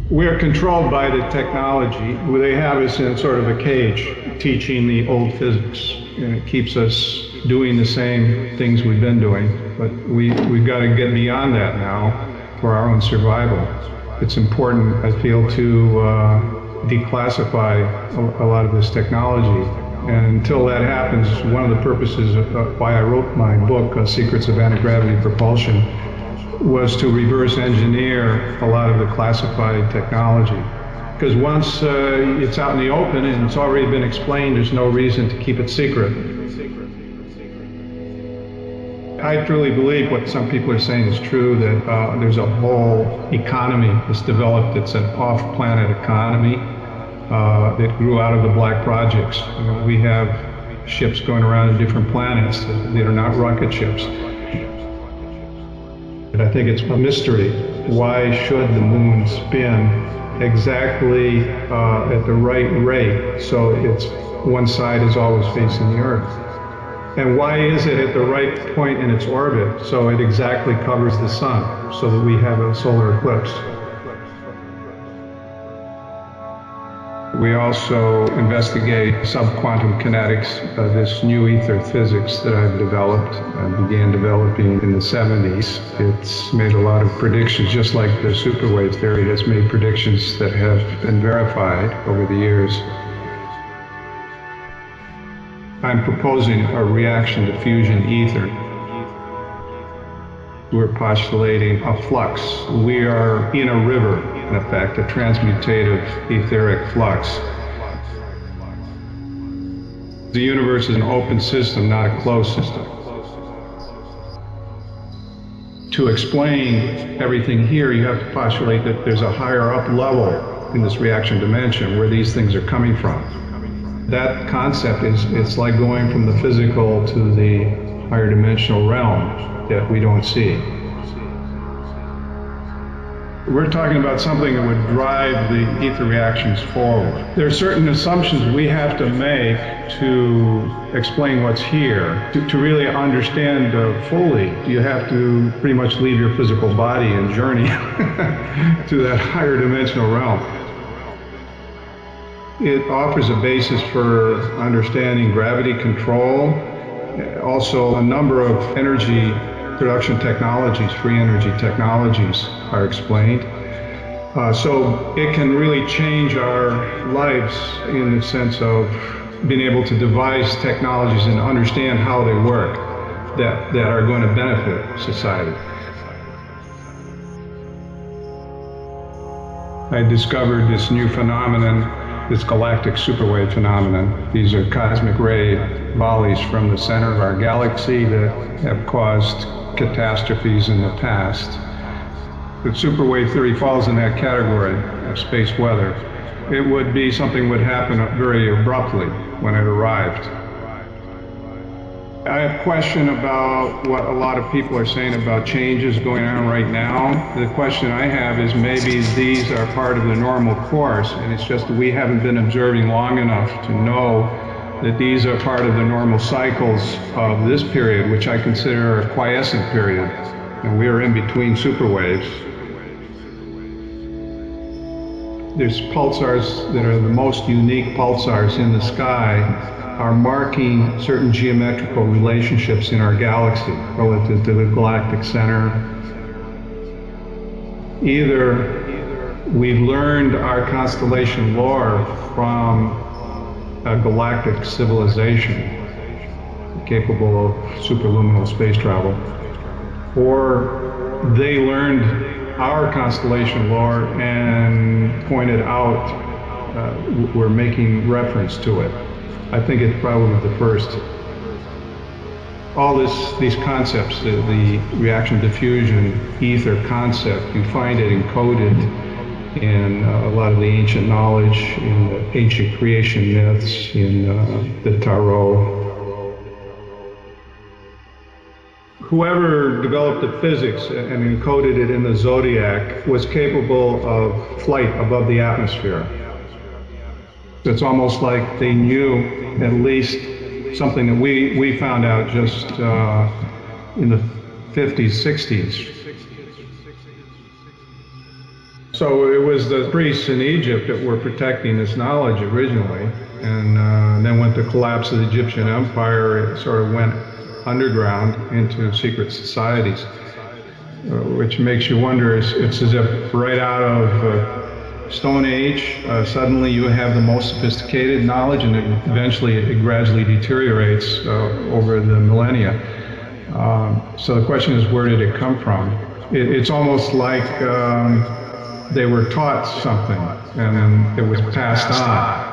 We're controlled by the technology. They have us in sort of a cage teaching the old physics, and it keeps us doing the same things we've been doing. But we've got to get beyond that now for our own survival. It's important, I feel, to declassify a lot of this technology. And until that happens, one of the purposes of why I wrote my book, Secrets of Anti-Gravity Propulsion, was to reverse engineer a lot of the classified technology. Because once it's out in the open and it's already been explained, there's no reason to keep it secret. I truly believe what some people are saying is true, that there's a whole economy that's developed. It's an off-planet economy that grew out of the black projects. We have ships going around to different planets that are not rocket ships. I think it's a mystery. Why should the moon spin exactly at the right rate so it's one side is always facing the Earth? And why is it at the right point in its orbit so it exactly covers the sun so that we have a solar eclipse? We also investigate subquantum kinetics, this new ether physics that I've developed. I began developing in the 70s. It's made a lot of predictions, just like the superwave theory has made predictions that have been verified over the years. I'm proposing a reaction to fusion ether. We're postulating a flux. We are in a river, in effect, a transmutative etheric flux. The universe is an open system, not a closed system. To explain everything here, you have to postulate that there's a higher up level in this reaction dimension where these things are coming from. That concept it's like going from the physical to the higher dimensional realm that we don't see. We're talking about something that would drive the ether reactions forward. There are certain assumptions we have to make to explain what's here. To really understand fully, you have to pretty much leave your physical body and journey to that higher dimensional realm. It offers a basis for understanding gravity control, also a number of energy production technologies, free energy technologies are explained. So it can really change our lives in the sense of being able to devise technologies and understand how they work that are going to benefit society. I discovered this new phenomenon, this galactic superwave phenomenon. These are cosmic ray volleys from the center of our galaxy that have caused catastrophes in the past. The superwave theory falls in that category of space weather. It would be something would happen very abruptly when it arrived. I have a question about what a lot of people are saying about changes going on right now. The question I have is maybe these are part of the normal course, and it's just that we haven't been observing long enough to know that these are part of the normal cycles of this period, which I consider a quiescent period, and we are in between superwaves. There's pulsars that are the most unique pulsars in the sky, are marking certain geometrical relationships in our galaxy relative to the galactic center. Either we've learned our constellation lore from a galactic civilization capable of superluminal space travel, or they learned our constellation lore and pointed out we're making reference to it. I think it's probably the first. All these concepts, the reaction diffusion ether concept, you find it encoded in a lot of the ancient knowledge, in the ancient creation myths, in the Tarot. Whoever developed the physics and encoded it in the zodiac was capable of flight above the atmosphere. It's almost like they knew at least something that we found out just in the 50s, 60s. So it was the priests in Egypt that were protecting this knowledge originally, and then with the collapse of the Egyptian empire, it sort of went underground into secret societies, which makes you wonder, it's as if right out of Stone Age, suddenly you have the most sophisticated knowledge, and eventually it gradually deteriorates over the millennia. So the question is, where did it come from? It's almost like they were taught something and it was passed on.